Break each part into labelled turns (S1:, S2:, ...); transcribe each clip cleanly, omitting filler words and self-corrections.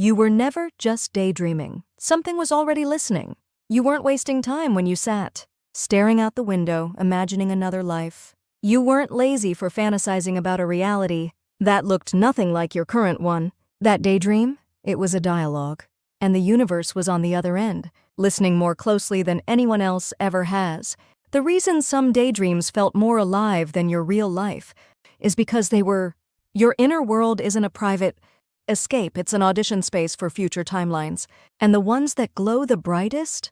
S1: You were never just daydreaming. Something was already listening. You weren't wasting time when you sat, staring out the window, imagining another life. You weren't lazy for fantasizing about a reality that looked nothing like your current one. That daydream, it was a dialogue. And the universe was on the other end, listening more closely than anyone else ever has. The reason some daydreams felt more alive than your real life is because your inner world isn't a private escape, it's an audition space for future timelines. And the ones that glow the brightest,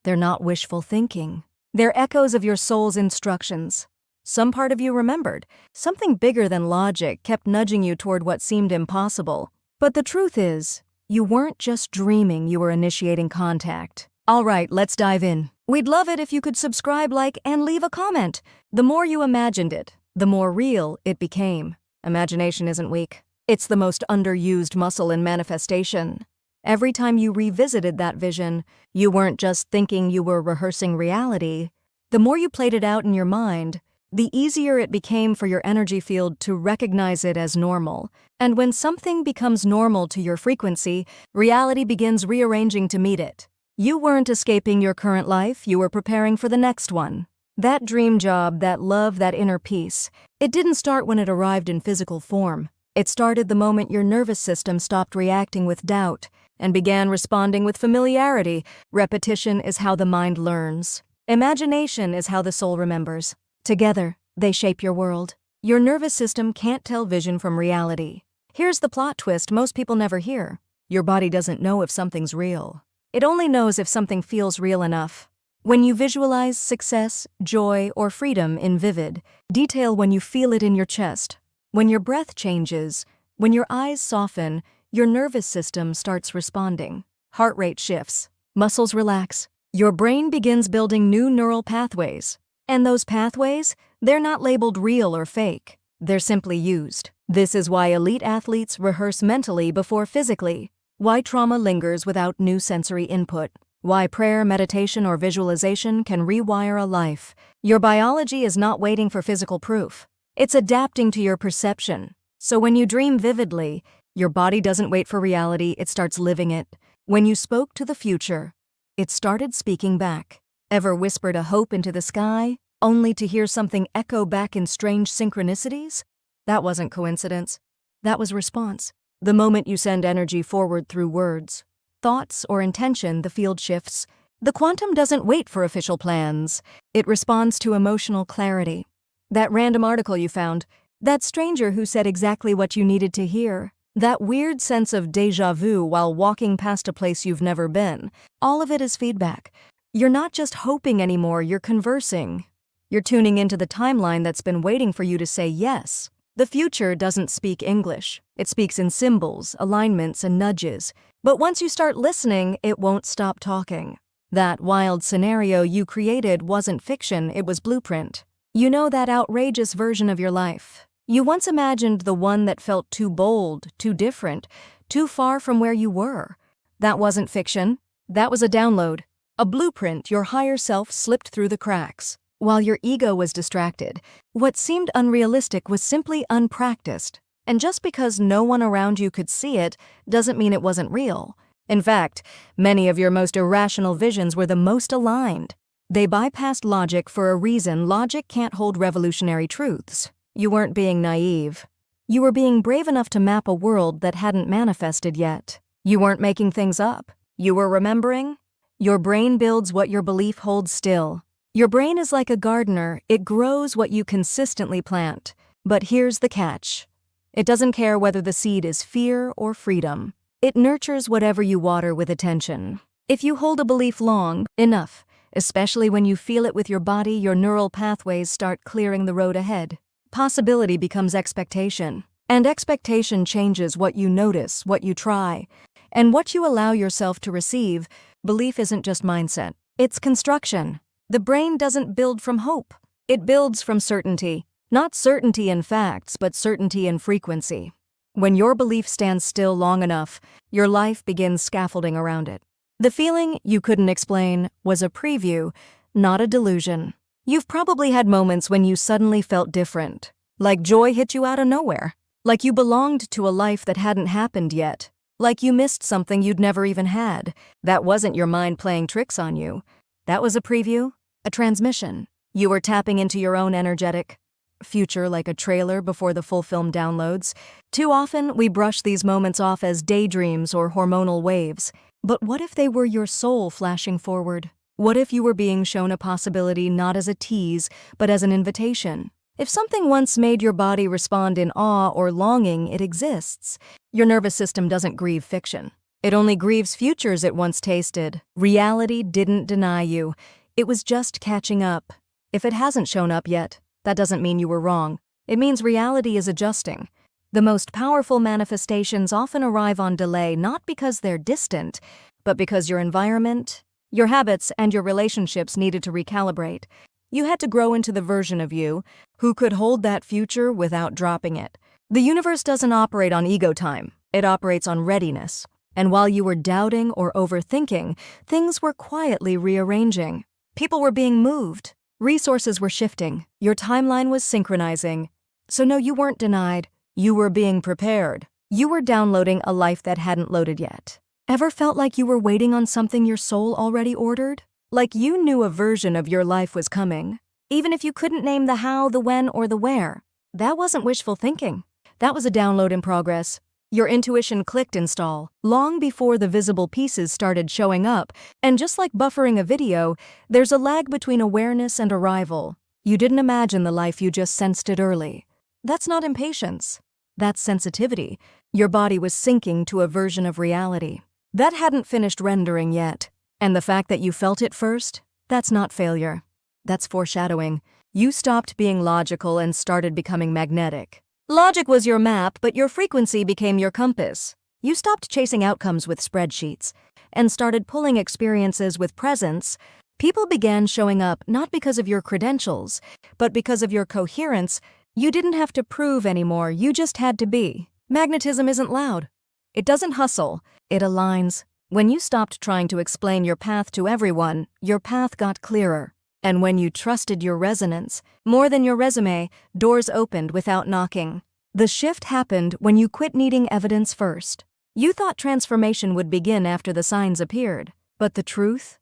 S1: they're not wishful thinking. They're echoes of your soul's instructions. Some part of you remembered. Something bigger than logic kept nudging you toward what seemed impossible. But the truth is, you weren't just dreaming, you were initiating contact. All right, let's dive in. We'd love it if you could subscribe, like, and leave a comment. The more you imagined it, the more real it became. Imagination isn't weak. It's the most underused muscle in manifestation. Every time you revisited that vision, you weren't just thinking, you were rehearsing reality. The more you played it out in your mind, the easier it became for your energy field to recognize it as normal. And when something becomes normal to your frequency, reality begins rearranging to meet it. You weren't escaping your current life, you were preparing for the next one. That dream job, that love, that inner peace, it didn't start when it arrived in physical form. It started the moment your nervous system stopped reacting with doubt and began responding with familiarity. Repetition is how the mind learns. Imagination is how the soul remembers. Together, they shape your world. Your nervous system can't tell vision from reality. Here's the plot twist most people never hear. Your body doesn't know if something's real. It only knows if something feels real enough. When you visualize success, joy, or freedom in vivid detail, when you feel it in your chest, when your breath changes, when your eyes soften, your nervous system starts responding. Heart rate shifts, muscles relax. Your brain begins building new neural pathways. And those pathways, they're not labeled real or fake. They're simply used. This is why elite athletes rehearse mentally before physically. Why trauma lingers without new sensory input. Why prayer, meditation, or visualization can rewire a life. Your biology is not waiting for physical proof. It's adapting to your perception. So when you dream vividly, your body doesn't wait for reality, it starts living it. When you spoke to the future, it started speaking back. Ever whispered a hope into the sky, only to hear something echo back in strange synchronicities? That wasn't coincidence. That was response. The moment you send energy forward through words, thoughts, or intention, the field shifts. The quantum doesn't wait for official plans. It responds to emotional clarity. That random article you found, that stranger who said exactly what you needed to hear, that weird sense of déjà vu while walking past a place you've never been, all of it is feedback. You're not just hoping anymore, you're conversing. You're tuning into the timeline that's been waiting for you to say yes. The future doesn't speak English. It speaks in symbols, alignments, and nudges. But once you start listening, it won't stop talking. That wild scenario you created wasn't fiction, it was blueprint. You know, that outrageous version of your life. You once imagined the one that felt too bold, too different, too far from where you were. That wasn't fiction. That was a download. A blueprint your higher self slipped through the cracks. While your ego was distracted, what seemed unrealistic was simply unpracticed. And just because no one around you could see it doesn't mean it wasn't real. In fact, many of your most irrational visions were the most aligned. They bypassed logic for a reason. Logic can't hold revolutionary truths. You weren't being naive. You were being brave enough to map a world that hadn't manifested yet. You weren't making things up. You were remembering. Your brain builds what your belief holds still. Your brain is like a gardener. It grows what you consistently plant. But here's the catch. It doesn't care whether the seed is fear or freedom. It nurtures whatever you water with attention. If you hold a belief long enough, especially when you feel it with your body, your neural pathways start clearing the road ahead. Possibility becomes expectation. And expectation changes what you notice, what you try, and what you allow yourself to receive. Belief isn't just mindset. It's construction. The brain doesn't build from hope. It builds from certainty. Not certainty in facts, but certainty in frequency. When your belief stands still long enough, your life begins scaffolding around it. The feeling you couldn't explain was a preview, not a delusion. You've probably had moments when you suddenly felt different. Like joy hit you out of nowhere. Like you belonged to a life that hadn't happened yet. Like you missed something you'd never even had. That wasn't your mind playing tricks on you. That was a preview, a transmission. You were tapping into your own energetic future like a trailer before the full film downloads. Too often, we brush these moments off as daydreams or hormonal waves. But what if they were your soul flashing forward? What if you were being shown a possibility not as a tease, but as an invitation? If something once made your body respond in awe or longing, it exists. Your nervous system doesn't grieve fiction. It only grieves futures it once tasted. Reality didn't deny you. It was just catching up. If it hasn't shown up yet, that doesn't mean you were wrong. It means reality is adjusting. The most powerful manifestations often arrive on delay not because they're distant, but because your environment, your habits, and your relationships needed to recalibrate. You had to grow into the version of you who could hold that future without dropping it. The universe doesn't operate on ego time. It operates on readiness. And while you were doubting or overthinking, things were quietly rearranging. People were being moved. Resources were shifting. Your timeline was synchronizing. So no, you weren't denied. You were being prepared. You were downloading a life that hadn't loaded yet. Ever felt like you were waiting on something your soul already ordered? Like you knew a version of your life was coming, even if you couldn't name the how, the when, or the where? That wasn't wishful thinking. That was a download in progress. Your intuition clicked install long before the visible pieces started showing up, and just like buffering a video, there's a lag between awareness and arrival. You didn't imagine the life, you just sensed it early. That's not impatience. That's sensitivity. Your body was syncing to a version of reality that hadn't finished rendering yet. And the fact that you felt it first, that's not failure. That's foreshadowing. You stopped being logical and started becoming magnetic. Logic was your map, but your frequency became your compass. You stopped chasing outcomes with spreadsheets and started pulling experiences with presence. People began showing up not because of your credentials, but because of your coherence. You didn't have to prove anymore, you just had to be. Magnetism isn't loud. It doesn't hustle, it aligns. When you stopped trying to explain your path to everyone, your path got clearer. And when you trusted your resonance, more than your resume, doors opened without knocking. The shift happened when you quit needing evidence first. You thought transformation would begin after the signs appeared. But the truth?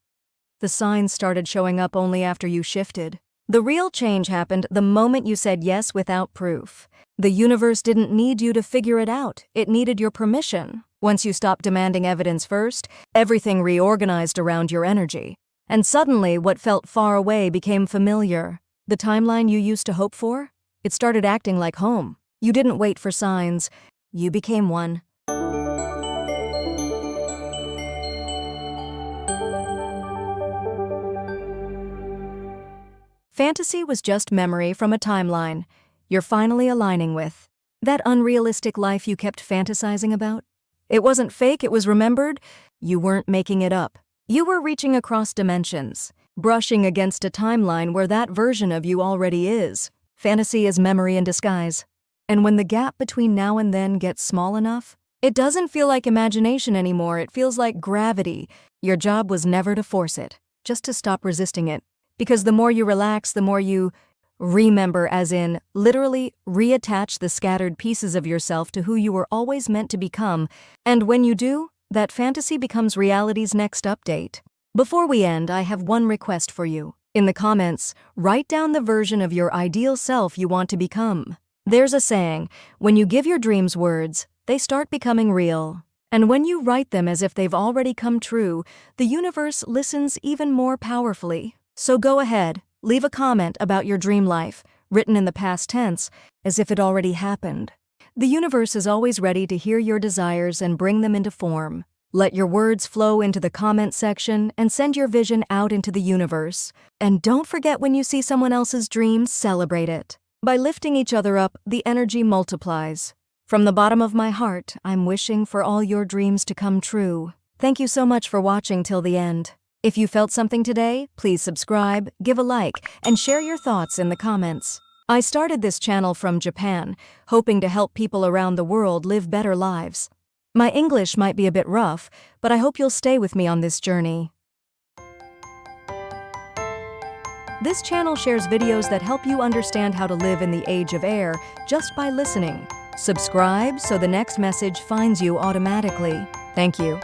S1: The signs started showing up only after you shifted. The real change happened the moment you said yes without proof. The universe didn't need you to figure it out. It needed your permission. Once you stopped demanding evidence first, everything reorganized around your energy. And suddenly, what felt far away became familiar. The timeline you used to hope for? It started acting like home. You didn't wait for signs. You became one. Fantasy was just memory from a timeline you're finally aligning with. That unrealistic life you kept fantasizing about? It wasn't fake, it was remembered. You weren't making it up. You were reaching across dimensions, brushing against a timeline where that version of you already is. Fantasy is memory in disguise. And when the gap between now and then gets small enough, it doesn't feel like imagination anymore, it feels like gravity. Your job was never to force it, just to stop resisting it. Because the more you relax, the more you remember, as in, literally reattach the scattered pieces of yourself to who you were always meant to become. And when you do, that fantasy becomes reality's next update. Before we end, I have one request for you. In the comments, write down the version of your ideal self you want to become. There's a saying, when you give your dreams words, they start becoming real. And when you write them as if they've already come true, the universe listens even more powerfully. So go ahead, leave a comment about your dream life, written in the past tense, as if it already happened. The universe is always ready to hear your desires and bring them into form. Let your words flow into the comment section and send your vision out into the universe. And don't forget, when you see someone else's dream, celebrate it. By lifting each other up, the energy multiplies. From the bottom of my heart, I'm wishing for all your dreams to come true. Thank you so much for watching till the end. If you felt something today, please subscribe, give a like, and share your thoughts in the comments. I started this channel from Japan, hoping to help people around the world live better lives. My English might be a bit rough, but I hope you'll stay with me on this journey. This channel shares videos that help you understand how to live in the age of air just by listening. Subscribe so the next message finds you automatically. Thank you.